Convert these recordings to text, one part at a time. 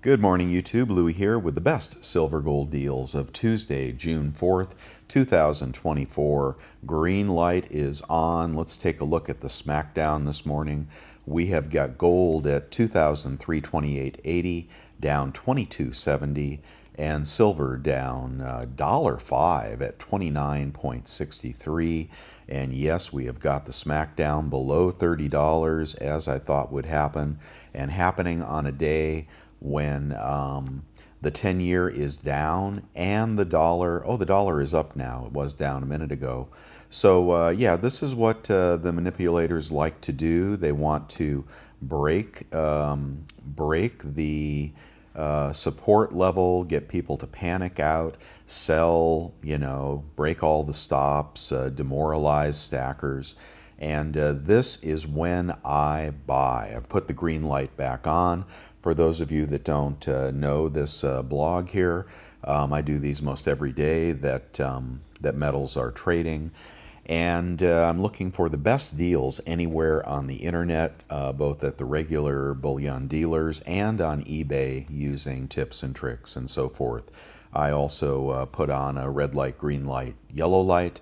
Good morning, YouTube. Louie here with the best silver gold deals of Tuesday, June 4th, 2024. Green light is on. Let's take a look at the smackdown this morning. We have got gold at 2,328.80, down 22.70, and silver down $1.05 at 29.63. And yes, we have got the smackdown below $30 as I thought would happen, and happening on a day when the 10-year is down and the dollar is up now. It was down a minute ago. So yeah, this is what the manipulators like to do. They want to break the support level, get people to panic out, sell, break all the stops, demoralize stackers. And this is when I buy. I've put the green light back on. For those of you that don't know this blog here, I do these most every day that metals are trading. And I'm looking for the best deals anywhere on the internet, both at the regular bullion dealers and on eBay using tips and tricks and so forth. I also put on a red light, green light, yellow light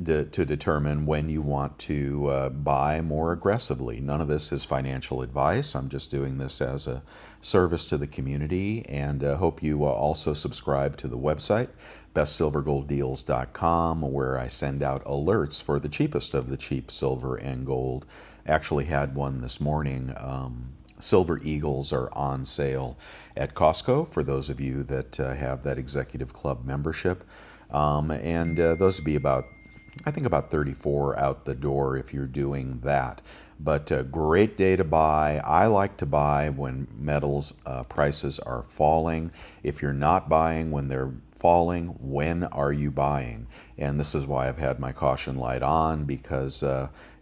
to determine when you want to buy more aggressively. None of this is financial advice. I'm just doing this as a service to the community, and hope you also subscribe to the website, bestsilvergolddeals.com, where I send out alerts for the cheapest of the cheap silver and gold. Actually had one this morning. Silver Eagles are on sale at Costco for those of you that have that executive club membership. And those would be I think about 34 out the door if you're doing that. But a great day to buy. I like to buy when metals prices are falling. If you're not buying when they're falling, when are you buying? And this is why I've had my caution light on, because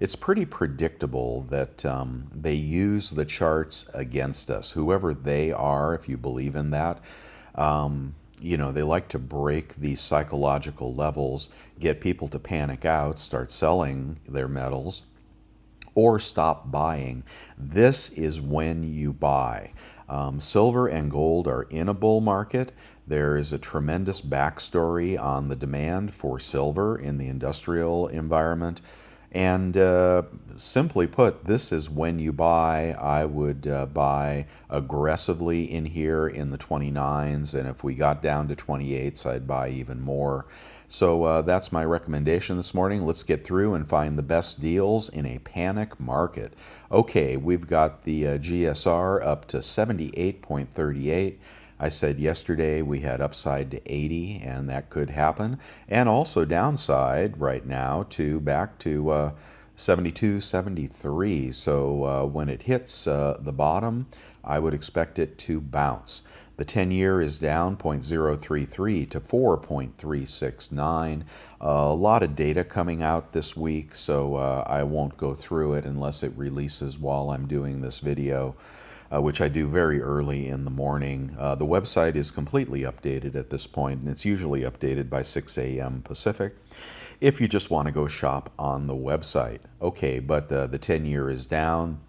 it's pretty predictable that they use the charts against us, whoever they are, if you believe in that. They like to break these psychological levels, get people to panic out, start selling their metals, or stop buying. This is when you buy. Silver and gold are in a bull market. There is a tremendous backstory on the demand for silver in the industrial environment. And simply put, this is when you buy. I would buy aggressively in here in the 29s, and if we got down to 28s, I'd buy even more. So that's my recommendation this morning. Let's get through and find the best deals in a panic market. Okay, we've got the GSR up to 78.38. I said yesterday we had upside to 80, and that could happen, and also downside right now to back to 72, 73. So when it hits the bottom, I would expect it to bounce. The 10-year is down 0.033 to 4.369. A lot of data coming out this week, so I won't go through it unless it releases while I'm doing this video. Which I do very early in the morning. The website is completely updated at this point, and it's usually updated by 6 a.m. Pacific, if you just want to go shop on the website. Okay, but the 10-year is down.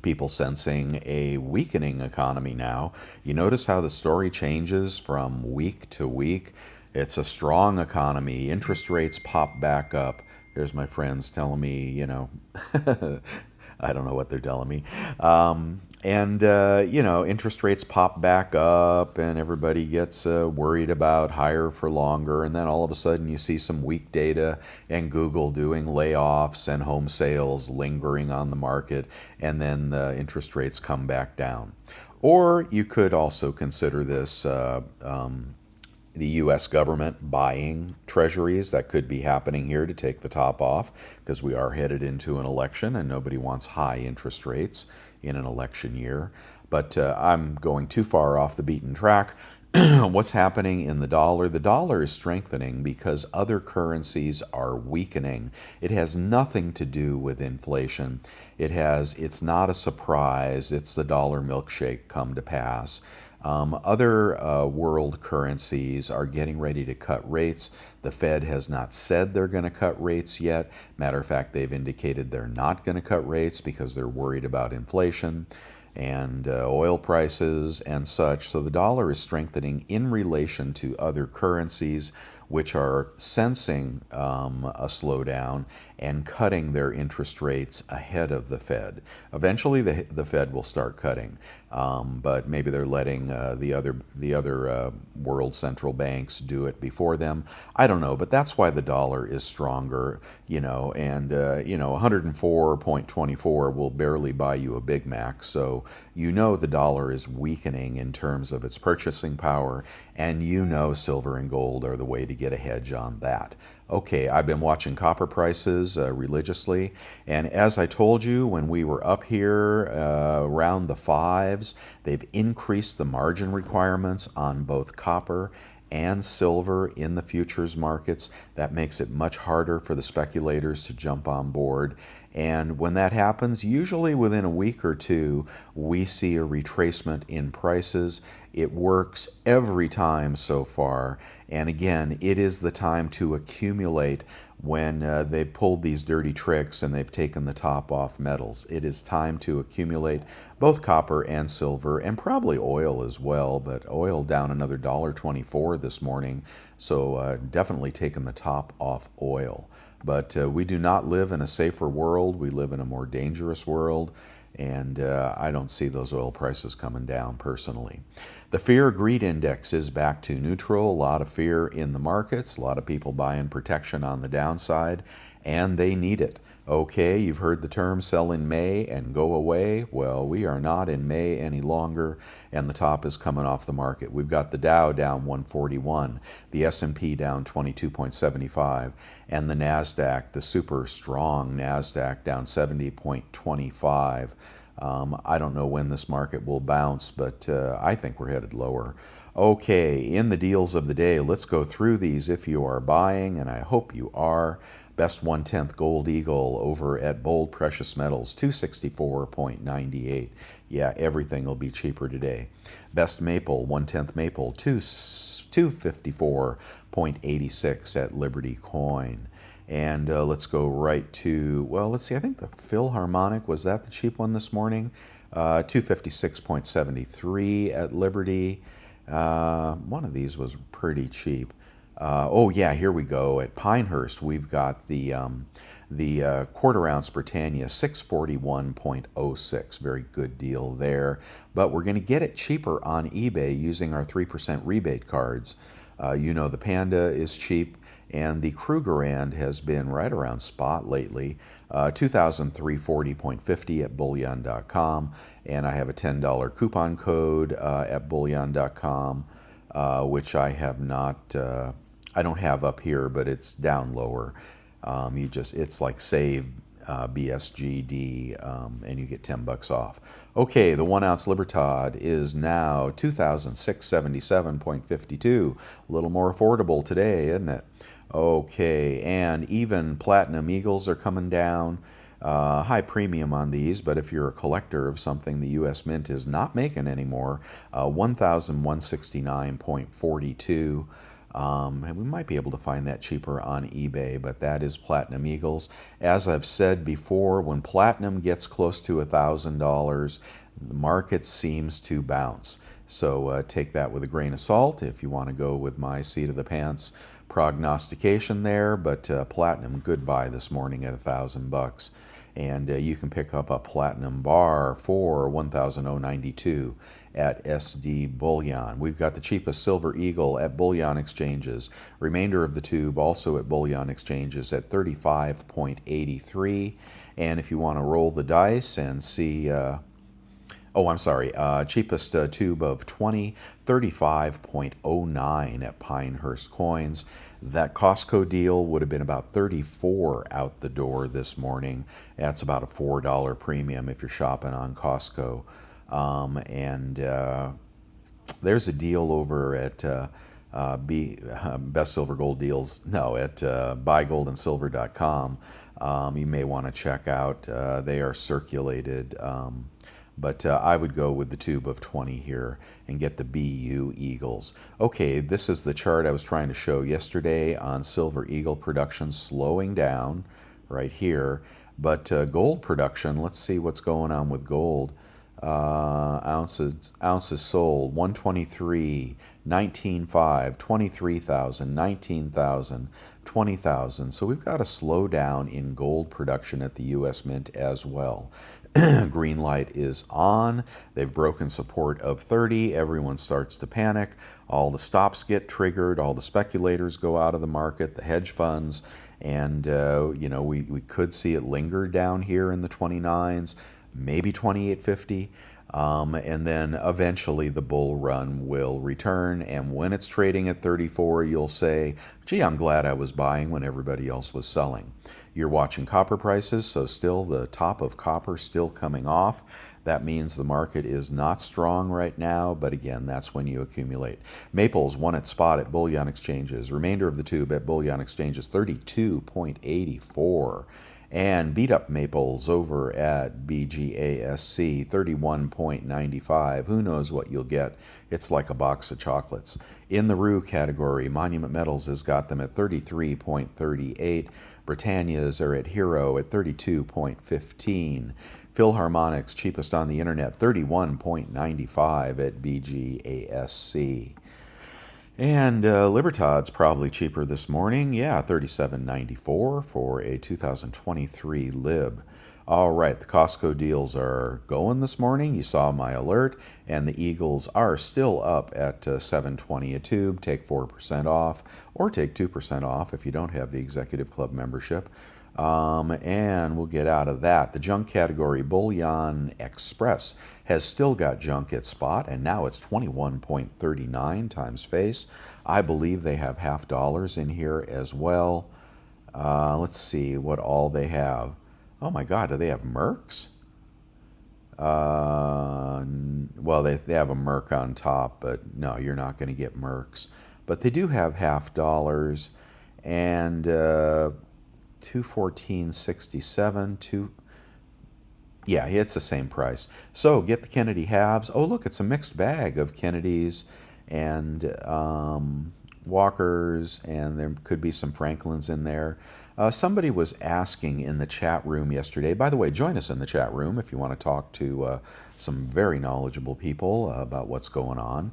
People sensing a weakening economy now. You notice how the story changes from week to week. It's a strong economy. Interest rates pop back up. There's my friends telling me, I don't know what they're telling me. Interest rates pop back up and everybody gets worried about higher for longer. And then all of a sudden you see some weak data and Google doing layoffs and home sales lingering on the market. And then the interest rates come back down. Or you could also consider this the U.S. government buying treasuries. That could be happening here to take the top off, because we are headed into an election and nobody wants high interest rates in an election year. But I'm going too far off the beaten track. What's happening in the dollar? The dollar is strengthening because other currencies are weakening. It has nothing to do with inflation. It's not a surprise. It's the dollar milkshake come to pass. Other world currencies are getting ready to cut rates. The Fed has not said they're going to cut rates yet. Matter of fact, they've indicated they're not going to cut rates because they're worried about inflation. and oil prices and such. So the dollar is strengthening in relation to other currencies, which are sensing a slowdown and cutting their interest rates ahead of the Fed. Eventually, the Fed will start cutting, but maybe they're letting the other world central banks do it before them. I don't know, but that's why the dollar is stronger. And 104.24 will barely buy you a Big Mac. So the dollar is weakening in terms of its purchasing power, and silver and gold are the way to get a hedge on that. Okay, I've been watching copper prices religiously, and as I told you when we were up here around the fives, they've increased the margin requirements on both copper and silver in the futures markets. That makes it much harder for the speculators to jump on board. And when that happens, usually within a week or two, we see a retracement in prices. It works every time so far. And again, it is the time to accumulate when they've pulled these dirty tricks and they've taken the top off metals. It is time to accumulate both copper and silver, and probably oil as well, but oil down another $1.24 this morning, so definitely taking the top off oil. But we do not live in a safer world. We live in a more dangerous world, and I don't see those oil prices coming down personally. The fear-greed index is back to neutral. A lot of fear in the markets, a lot of people buying protection on the downside, and they need it. Okay, you've heard the term sell in May and go away. Well, we are not in May any longer, and the top is coming off the market. We've got the Dow down 141, the S&P down 22.75, and the NASDAQ, the super strong NASDAQ, down 70.25. I don't know when this market will bounce, but I think we're headed lower. Okay, in the deals of the day, let's go through these if you are buying, and I hope you are. Best 1/10 Gold Eagle over at Bold Precious Metals, 264.98. Yeah, everything will be cheaper today. Best Maple, 1/10 Maple, 254.86 at Liberty Coin. And let's go right to, well, let's see, I think the Philharmonic, was that the cheap one this morning? 256.73 at Liberty. One of these was pretty cheap. Oh yeah, here we go. At Pinehurst, we've got the quarter ounce Britannia, 641.06. Very good deal there. But we're going to get it cheaper on eBay using our 3% rebate cards. The Panda is cheap, and the Krugerrand has been right around spot lately. 2,340.50 at bullion.com, and I have a $10 coupon code at bullion.com, which I have not. I don't have up here, but it's down lower. It's like save BSGD, and you get $10 off. Okay, the 1 ounce Libertad is now 2,677.52. A little more affordable today, isn't it? Okay, and even Platinum Eagles are coming down. High premium on these, but if you're a collector of something the U.S. Mint is not making anymore, 1,169.42. And we might be able to find that cheaper on eBay, but that is Platinum Eagles. As I've said before, when platinum gets close to $1,000, the market seems to bounce. So take that with a grain of salt if you want to go with my seat of the pants prognostication there. But platinum, goodbye this morning at $1,000. And you can pick up a platinum bar for $1,092 at SD Bullion. We've got the cheapest Silver Eagle at Bullion Exchanges. Remainder of the tube also at Bullion Exchanges at 35.83. And if you want to roll the dice and see... cheapest tube of 20, 35.09 at Pinehurst Coins. That Costco deal would have been about 34 out the door this morning. That's about a $4 premium if you're shopping on Costco. There's a deal over at Best Silver Gold Deals, at buygoldandsilver.com. You may want to check out. They are circulated. But I would go with the tube of 20 here and get the BU Eagles. Okay, this is the chart I was trying to show yesterday on Silver Eagle production slowing down right here. But gold production, let's see what's going on with gold. Ounces sold 123, 19.5, 23,000, 19,000, 20,000. So we've got a slowdown in gold production at the U.S. Mint as well. Green light is on. They've broken support of 30. Everyone starts to panic. All the stops get triggered. All the speculators go out of the market, the hedge funds. And, we could see it linger down here in the 29s, maybe 28.50. And then eventually the bull run will return. And when it's trading at 34, you'll say, gee, I'm glad I was buying when everybody else was selling. You're watching copper prices, so still the top of copper still coming off. That means the market is not strong right now, but again, that's when you accumulate. Maples won its spot at bullion exchanges. Remainder of the tube at bullion exchanges, 32.84. And beat up Maples over at BGASC, 31.95. Who knows what you'll get? It's like a box of chocolates. In the RU category, Monument Metals has got them at 33.38. Britannias are at Hero at 32.15. Philharmonics, cheapest on the internet, 31.95 at BGASC. And Libertad's probably cheaper this morning. Yeah, 37.94 for a 2023 Lib. All right, the Costco deals are going this morning. You saw my alert. And the Eagles are still up at $7.20 a tube. Take 4% off or take 2% off if you don't have the Executive Club membership. And we'll get out of that. The junk category, Bullion Express, has still got junk at spot, and now it's 21.39 times face. I believe they have $0.50 in here as well. Let's see what all they have. Oh my God, do they have Mercs? Well, they have a Merc on top, but no, you're not going to get Mercs. But they do have $0.50 and 214.67. Yeah, it's the same price. So get the Kennedy halves. Oh, look, it's a mixed bag of Kennedys and Walkers, and there could be some Franklins in there. Somebody was asking in the chat room yesterday. By the way, join us in the chat room if you want to talk to some very knowledgeable people about what's going on.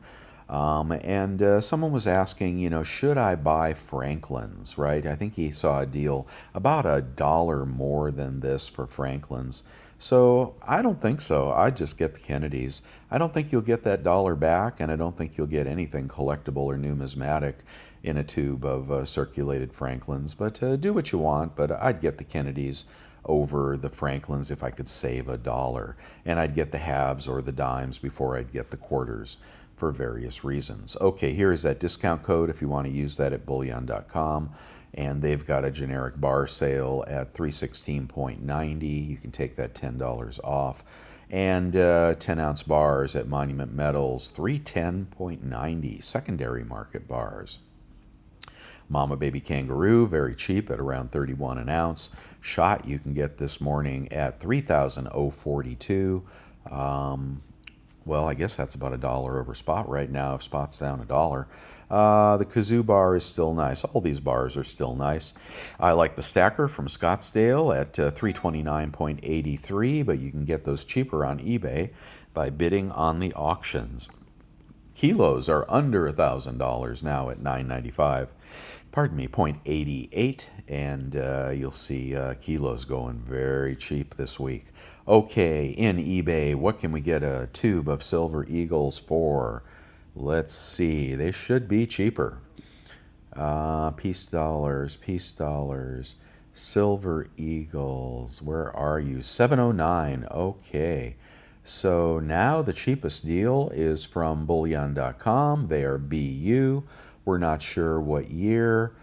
And someone was asking, should I buy Franklin's, right? I think he saw a deal about $1 more than this for Franklin's. So I don't think so. I'd just get the Kennedys. I don't think you'll get that $1 back, and I don't think you'll get anything collectible or numismatic in a tube of circulated Franklin's. But do what you want, but I'd get the Kennedys over the Franklin's if I could save $1. And I'd get the halves or the dimes before I'd get the quarters for various reasons. Okay, here is that discount code if you want to use that at bullion.com. And they've got a generic bar sale at $316.90. You can take that $10 off. And 10-ounce bars at Monument Metals, $310.90. Secondary market bars. Mama Baby Kangaroo, very cheap at around $31 an ounce. Shot you can get this morning at $3,042. Well, I guess that's about $1 over spot right now, if spot's down $1. The Kazoo bar is still nice. All these bars are still nice. I like the Stacker from Scottsdale at $329.83, but you can get those cheaper on eBay by bidding on the auctions. Kilos are under $1,000 now at $9.95. Pardon me, 0.88, and you'll see kilos going very cheap this week. Okay, in eBay, what can we get a tube of Silver Eagles for? Let's see, they should be cheaper. Peace dollars, Silver Eagles, where are you? $7.09, okay. So now the cheapest deal is from bullion.com. They are BU. We're not sure what year.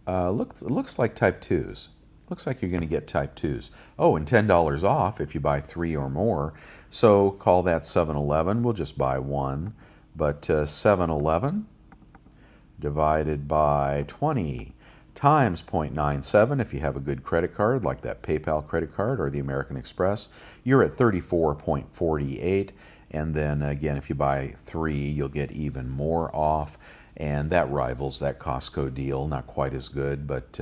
Looks like type 2s. Looks like you're going to get type 2s. Oh, and $10 off if you buy 3 or more. So call that 7-Eleven. We'll just buy one. But 7-Eleven divided by 20 times 0.97 if you have a good credit card like that PayPal credit card or the American Express, you're at 34.48. And then again, if you buy 3, you'll get even more off. and that rivals that Costco deal. Not quite as good, but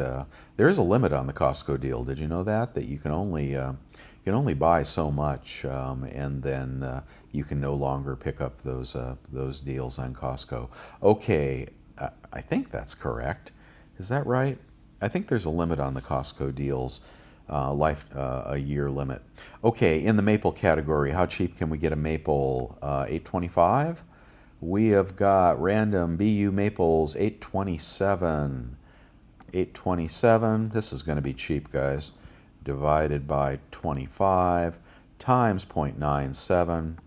there is a limit on the Costco deal. Did you know that you can only buy so much, and then you can no longer pick up those deals on Costco. Okay, I think that's correct. Is that right? I think there's a limit on the Costco deals, a year limit. Okay, in the maple category, how cheap can we get a maple? 825. We have got random BU maples 827. 827. This is going to be cheap, guys. Divided by 25 times 0.97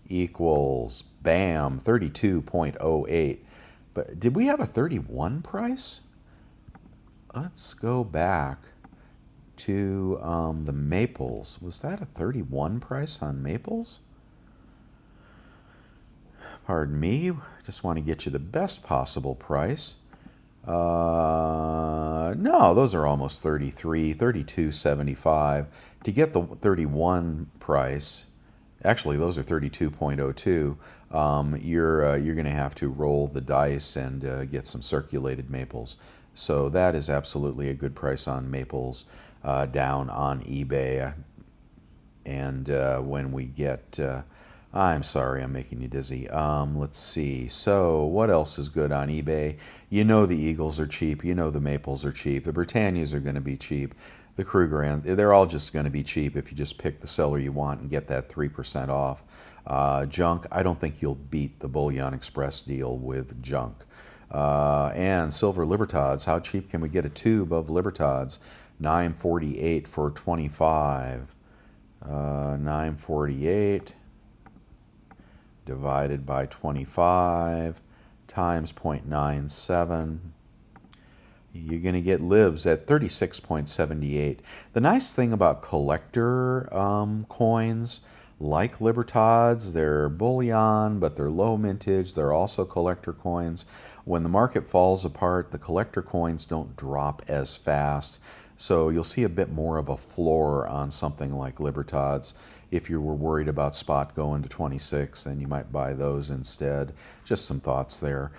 equals, bam, 32.08. But did we have a 31 price? Let's go back to the maples. Was that a 31 price on maples? Pardon me. Just want to get you the best possible price. No, those are almost 33, 32.75. To get the 31 price, actually those are 32.02. You're going to have to roll the dice and get some circulated maples. So that is absolutely a good price on maples down on eBay. And when we get, I'm sorry, I'm making you dizzy. Let's see. So what else is good on eBay? You know the Eagles are cheap. You know the maples are cheap. The Britannias are going to be cheap. The Kruger, they're all just going to be cheap if you just pick the seller you want and get that 3% off. Junk, I don't think you'll beat the Bullion Express deal with junk. And silver Libertads, how cheap can we get a tube of Libertads? $9.48 for 25. $9.48 divided by 25 times 0.97. You're going to get libs at 36.78. The nice thing about collector coins like Libertads, they're bullion, but they're low mintage. They're also collector coins. When the market falls apart, the collector coins don't drop as fast. So you'll see a bit more of a floor on something like Libertads. If you were worried about spot going to 26, then you might buy those instead. Just some thoughts there.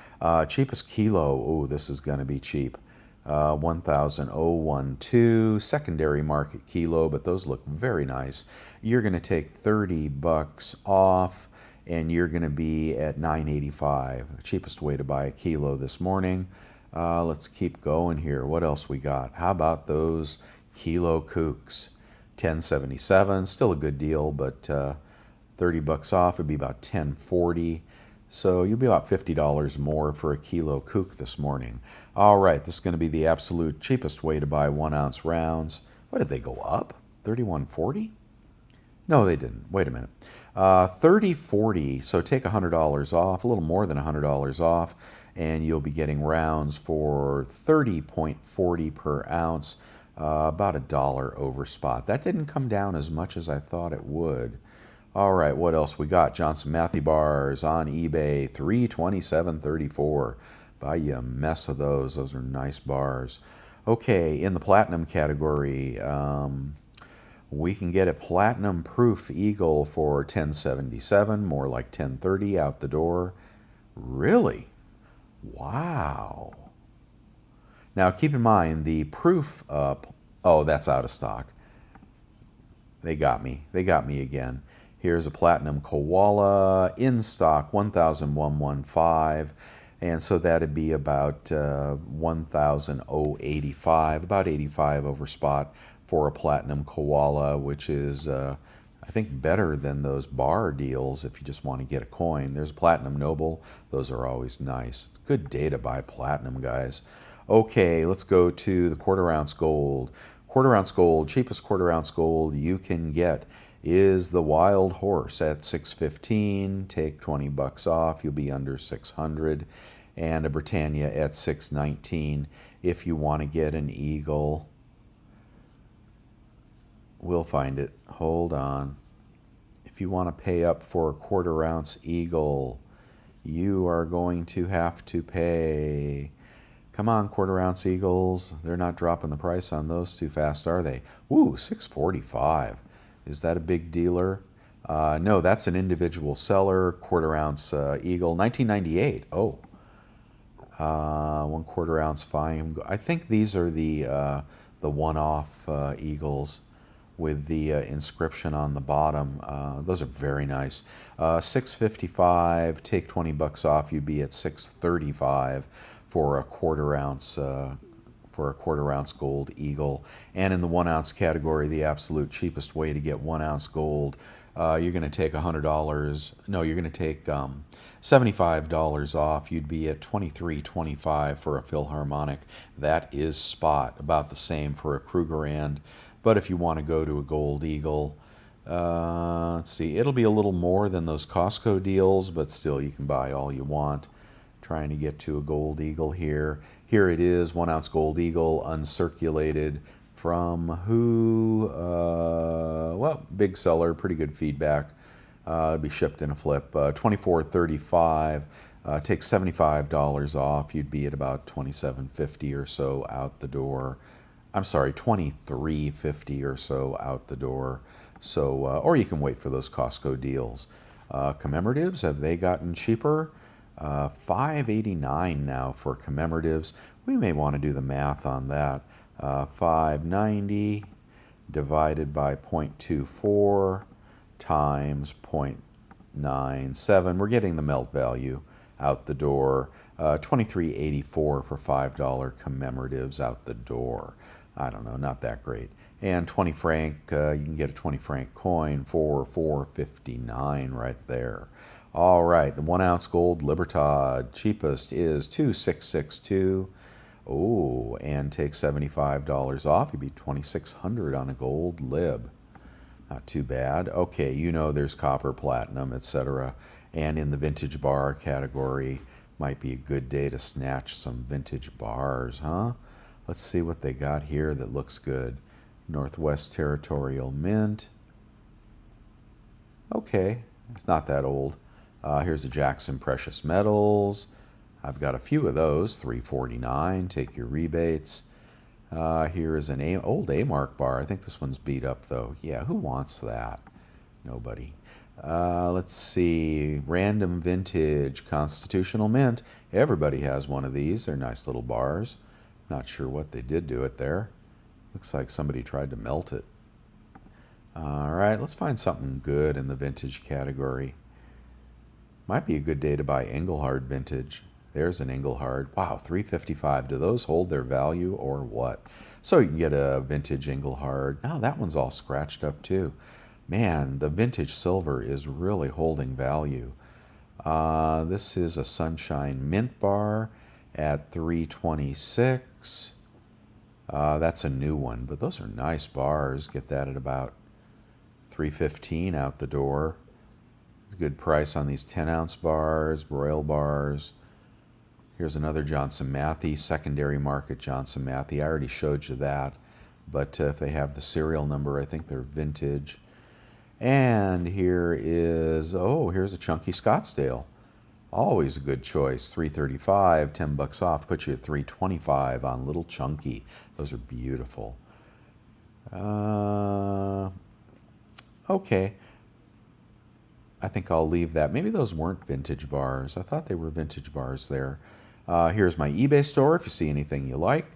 Cheapest kilo, oh, this is going to be cheap. 1,012 secondary market kilo, but those look very nice. You're going to take $30 off, and you're going to be at $9.85. Cheapest way to buy a kilo this morning. Let's keep going here. What else we got? How about those kilo kooks? $10.77, still a good deal, but $30 off would be about $10.40. So you'll be about $50 more for a kilo kook this morning. All right, this is going to be the absolute cheapest way to buy 1 ounce rounds. What did they go up? $31.40? No, they didn't. Wait a minute. $30.40. So take $100 off, a little more than $100 off, and you'll be getting rounds for $30.40 per ounce, about $1 over spot. That didn't come down as much as I thought it would. All right, what else we got? Johnson Matthey bars on eBay, $327.34. Buy you a mess of those. Those are nice bars. Okay, in the platinum category, we can get a platinum proof eagle for $10.77, more like $10.30 out the door. Really? Wow. Now keep in mind the proof. Oh, that's out of stock. They got me. They got me again. Here's a platinum koala in stock, 1,115, and so that'd be about 1,085, about 85 over spot for a platinum koala, which is I think better than those bar deals if you just want to get a coin. There's platinum noble; those are always nice. It's a good day to buy platinum, guys. Okay, let's go to the quarter ounce gold. Quarter ounce gold, cheapest quarter ounce gold you can get is the Wild Horse at $6.15. Take $20 off, you'll be under $600. And a Britannia at $6.19. If you want to get an eagle, we'll find it. Hold on. If you want to pay up for a quarter ounce eagle, you are going to have to pay. Come on, quarter ounce eagles. They're not dropping the price on those too fast, are they? Ooh, $6.45. Is that a big dealer? No, that's an individual seller, quarter ounce eagle, $19.98. Oh, 1/4 ounce fine. I think these are the one-off eagles with the inscription on the bottom. Those are very nice. 6.55. Take $20 off. You'd be at 6.35 for a 1/4 ounce. For a 1/4 ounce gold eagle. And in the 1 ounce category, the absolute cheapest way to get 1 ounce gold, you're going to take $100. No, you're going to take $75 off. You'd be at $23.25 for a Philharmonic. That is spot. About the same for a Krugerrand. But if you want to go to a gold eagle, let's see, it'll be a little more than those Costco deals, but still you can buy all you want. Trying to get to a gold eagle here. Here it is, 1 ounce gold eagle, uncirculated, from who? Well, big seller, pretty good feedback. It'll be shipped in a flip. $24.35. Take $75 off. You'd be at about $27.50 or so out the door. I'm sorry, $23.50 or so out the door. So, or you can wait for those Costco deals. Commemoratives, have they gotten cheaper? $5.89 now for commemoratives. We may want to do the math on that. $5.90 divided by 0.24 times 0.97. We're getting the melt value out the door. $23.84 for $5 commemoratives out the door. I don't know, not that great. And 20 franc, you can get a 20 franc coin for $4.59 right there. All right, the 1 ounce gold Libertad, cheapest is $2,662. Oh, and take $75 off. You'd be $2,600 on a gold lib. Not too bad. Okay, you know there's copper, platinum, etc. And in the vintage bar category, might be a good day to snatch some vintage bars, huh? Let's see what they got here that looks good. Northwest Territorial Mint. Okay, it's not that old. Here's a Jackson Precious Metals. I've got a few of those, $3.49. Take your rebates. Here is an old A-Mark bar. I think this one's beat up, though. Yeah, who wants that? Nobody. Let's see. Random Vintage Constitutional Mint. Everybody has one of these. They're nice little bars. Not sure what they did to it there. Looks like somebody tried to melt it. All right, let's find something good in the vintage category. Might be a good day to buy Engelhard vintage. There's an Engelhard. Wow, $3.55. Do those hold their value or what? So you can get a vintage Engelhard. Now that one's all scratched up too. Man, the vintage silver is really holding value. This is a Sunshine Mint bar at $3.26. That's a new one, but those are nice bars. Get that at about $3.15 out the door. Good price on these 10-ounce bars, Royal bars. Here's another Johnson Matthey, secondary market Johnson Matthey. I already showed you that, but if they have the serial number, I think they're vintage. And here is, here's a chunky Scottsdale. Always a good choice. $3.35, $10 off, puts you at $3.25 on little chunky. Those are beautiful. Okay. I think I'll leave that. Maybe those weren't vintage bars. I thought they were vintage bars there. Here's my eBay store if you see anything you like.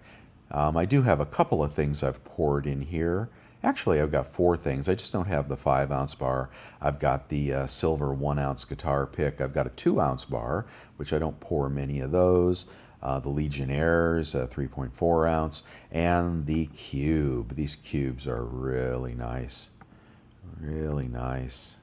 I do have a couple of things I've poured in here. Actually, I've got 4 things. I just don't have the 5-ounce bar. I've got the silver 1-ounce guitar pick. I've got a 2-ounce bar, which I don't pour many of those. The Legionnaires, 3.4 ounce, and the cube. These cubes are really nice. Really nice.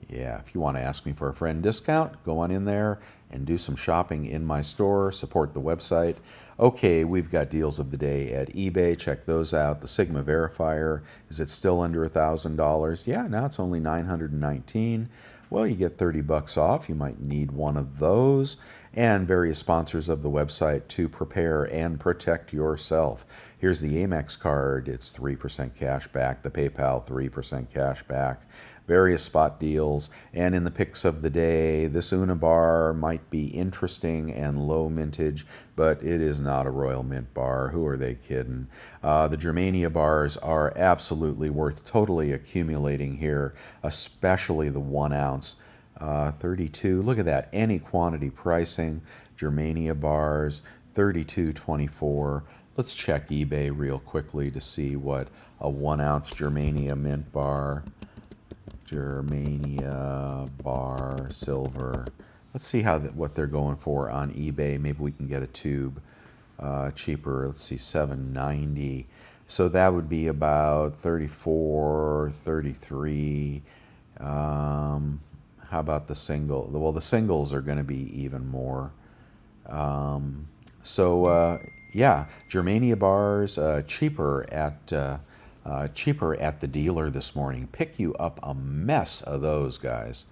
Yeah, if you want to ask me for a friend discount, go on in there and do some shopping in my store. Support the website. Okay, we've got deals of the day at eBay. Check those out. The Sigma Verifier, is it still under $1,000? Yeah, now it's only $919. Well, you get $30 off. You might need one of those. And various sponsors of the website to prepare and protect yourself. Here's the Amex card. It's 3% cash back. The PayPal, 3% cash back. Various spot deals. And in the picks of the day, this Una bar might be interesting and low mintage, but it is not a Royal Mint bar. Who are they kidding? The Germania bars are absolutely worth totally accumulating here, especially the 1 ounce. 32. Look at that. Any quantity pricing. Germania bars, 32.24. Let's check eBay real quickly to see what a 1 ounce Germania mint bar, Germania bar silver. Let's see what they're going for on eBay. Maybe we can get a tube cheaper. Let's see, 790. So that would be about 34, 33. How about the single? Well, the singles are going to be even more. Yeah, Germania bars cheaper at the dealer this morning. Pick you up a mess of those, guys.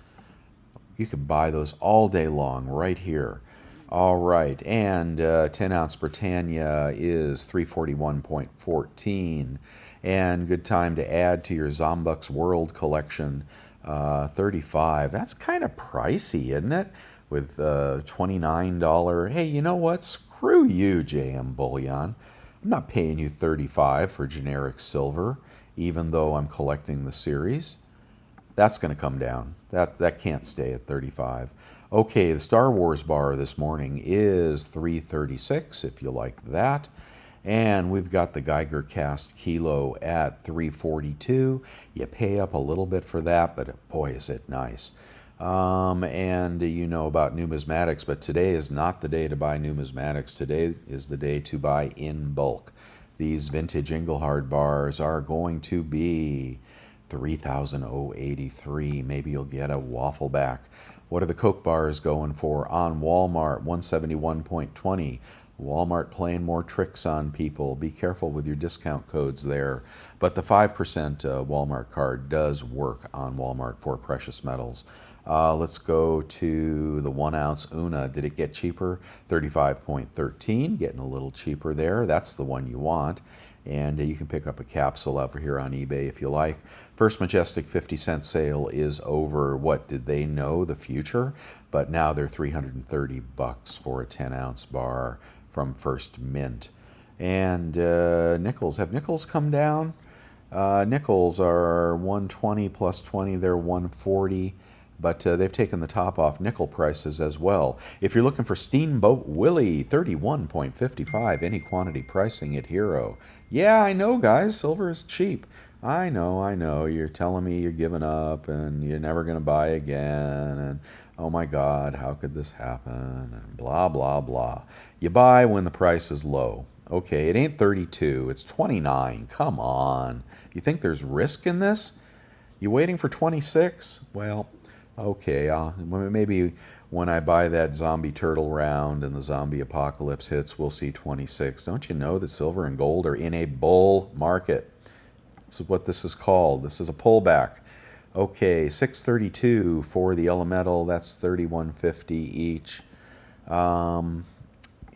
You could buy those all day long right here. All right, and 10-ounce Britannia is 341.14. And good time to add to your Zombux World collection, 35. That's kind of pricey, isn't it? With $29. Hey, you know what? Screw you, JM Bullion. I'm not paying you 35 for generic silver, even though I'm collecting the series. That's going to come down. That can't stay at 35. Okay, the Star Wars bar this morning is 336, if you like that. And we've got the Geiger cast kilo at 342. You pay up a little bit for that, but boy, is it nice. And you know about numismatics, but today is not the day to buy numismatics. Today is the day to buy in bulk. These vintage Engelhard bars are going to be 3,083. Maybe you'll get a waffle back. What are the Coke bars going for on Walmart? 171.20. Walmart playing more tricks on people. Be careful with your discount codes there. But the 5% Walmart card does work on Walmart for precious metals. Let's go to the 1 ounce Una. Did it get cheaper? 35.13. Getting a little cheaper there. That's the one you want. And you can pick up a capsule over here on eBay if you like. First Majestic 50-cent sale is over. What did they know? The future? But now they're $330 for a 10-ounce bar from First Mint. And nickels. Have nickels come down? Nickels are 120 plus 20. They're 140. But they've taken the top off nickel prices as well. If you're looking for Steamboat Willie, 31.55, any quantity pricing at Hero. Yeah, I know, guys, silver is cheap. I know. You're telling me you're giving up and you're never going to buy again. And oh my God, how could this happen? And blah, blah, blah. You buy when the price is low. Okay, it ain't 32, it's 29. Come on. You think there's risk in this? You waiting for 26? Well, okay, maybe when I buy that zombie turtle round and the zombie apocalypse hits, we'll see 26. Don't you know that silver and gold are in a bull market? This is what this is called. This is a pullback. Okay, 632 for the elemental. That's 31.50 each.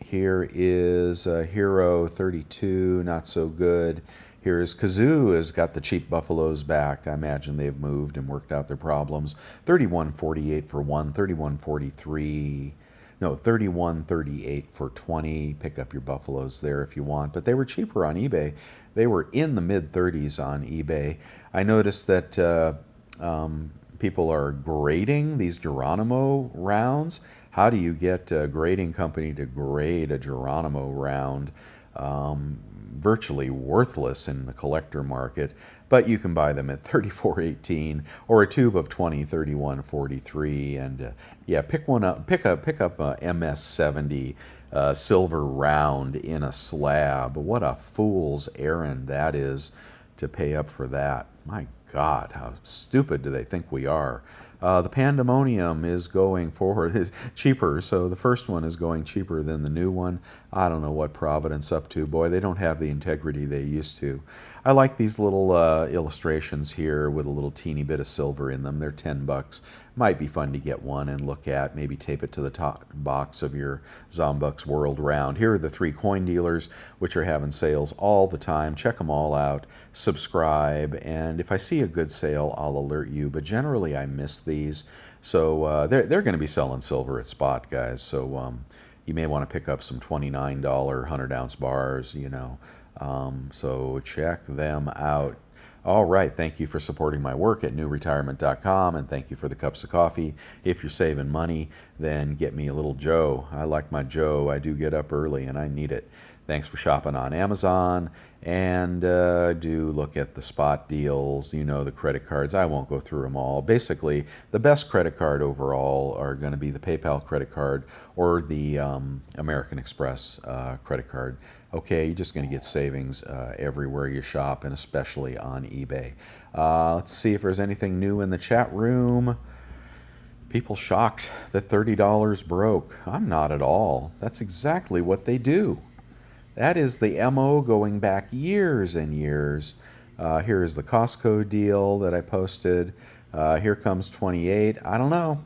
Here is Hero 32, not so good. Here is Kazoo has got the cheap buffaloes back. I imagine they've moved and worked out their problems. 31.48 for one, 31.43. No, 31.38 for 20. Pick up your buffaloes there if you want. But they were cheaper on eBay. They were in the mid-30s on eBay. I noticed that people are grading these Geronimo rounds. How do you get a grading company to grade a Geronimo round? Virtually worthless in the collector market, but you can buy them at 34.18 or a tube of 20, 31.43. And yeah, pick one up. Pick up a MS70 silver round in a slab. What a fool's errand that is to pay up for that. My God, how stupid do they think we are? The Pandemonium is going forward, is cheaper, so the first one is going cheaper than the new one. I don't know what Providence up to. Boy, they don't have the integrity they used to. I like these little illustrations here with a little teeny bit of silver in them. They're $10. Might be fun to get one and look at. Maybe tape it to the top box of your Zombux World round. Here are the 3 coin dealers, which are having sales all the time. Check them all out. Subscribe, and if I see a good sale, I'll alert you. But generally, I miss these. So they're going to be selling silver at spot, guys. So you may want to pick up some $29 100-ounce bars, you know. So check them out. All right. Thank you for supporting my work at newretirement.com, and thank you for the cups of coffee. If you're saving money, then get me a little Joe. I like my Joe. I do get up early and I need it. Thanks for shopping on Amazon, and do look at the spot deals, the credit cards. I won't go through them all. Basically, the best credit card overall are going to be the PayPal credit card or the American Express credit card. Okay, you're just going to get savings everywhere you shop, and especially on eBay. Let's see if there's anything new in the chat room. People shocked that $30 broke. I'm not at all. That's exactly what they do. That is the MO going back years and years. Here is the Costco deal that I posted. Here comes 28. I don't know.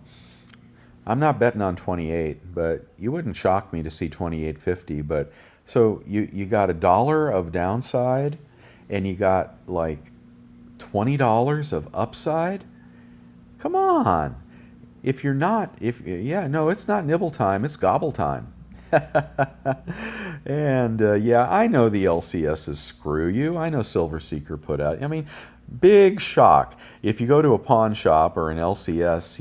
I'm not betting on 28, but you wouldn't shock me to see 28.50. But so you got $1 of downside, and you got like $20 of upside. Come on. If you're not, yeah, no, it's not nibble time. It's gobble time. And yeah, I know the LCSs screw you. I know Silver Seeker put out. I mean, big shock. If you go to a pawn shop or an LCS,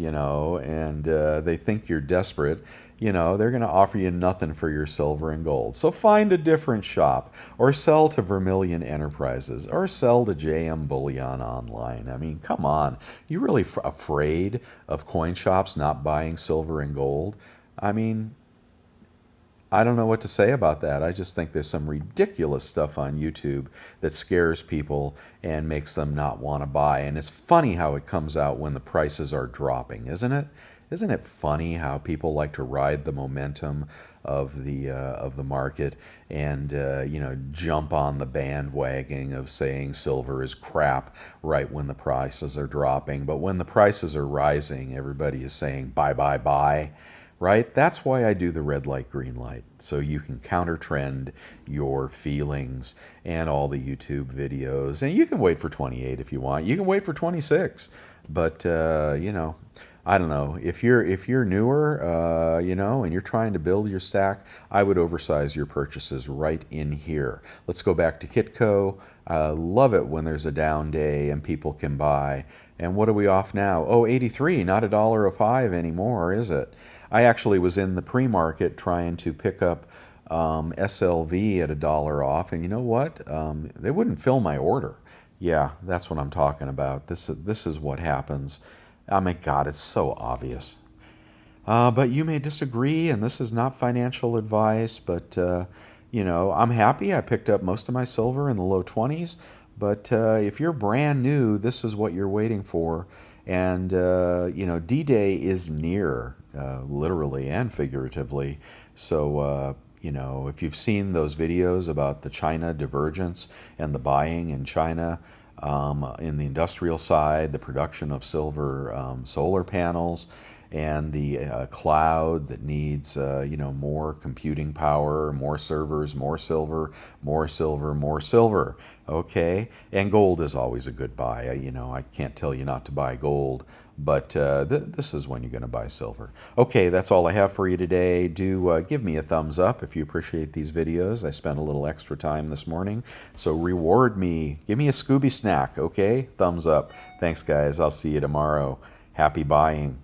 and they think you're desperate, they're going to offer you nothing for your silver and gold. So find a different shop, or sell to Vermilion Enterprises, or sell to JM Bullion Online. I mean, come on. You really afraid of coin shops not buying silver and gold? I mean, I don't know what to say about that. I just think there's some ridiculous stuff on YouTube that scares people and makes them not want to buy. And it's funny how it comes out when the prices are dropping, isn't it? Isn't it funny how people like to ride the momentum of the market and jump on the bandwagon of saying silver is crap right when the prices are dropping, but when the prices are rising, everybody is saying buy, buy, buy. Right? That's why I do the red light, green light, so you can counter trend your feelings and all the YouTube videos. And you can wait for 28 if you want. You can wait for 26. But, I don't know. If you're newer, and you're trying to build your stack, I would oversize your purchases right in here. Let's go back to Kitco. Love it when there's a down day and people can buy. And what are we off now? Oh, 83, not $1.05 anymore, is it? I actually was in the pre-market trying to pick up SLV at $1 off, and you know what? They wouldn't fill my order. Yeah, that's what I'm talking about. This is what happens. Oh my God, it's so obvious. But you may disagree, and this is not financial advice, but I'm happy I picked up most of my silver in the low 20s. But if you're brand new, this is what you're waiting for. And, D-Day is near, literally and figuratively. So, if you've seen those videos about the China divergence and the buying in China, in the industrial side, the production of silver solar panels, and the cloud that needs more computing power, more servers, more silver, more silver, more silver. Okay, and gold is always a good buy. I can't tell you not to buy gold, but this is when you're going to buy silver. Okay, that's all I have for you today. Do give me a thumbs up if you appreciate these videos. I spent a little extra time this morning, so reward me. Give me a Scooby snack, okay? Thumbs up. Thanks, guys. I'll see you tomorrow. Happy buying.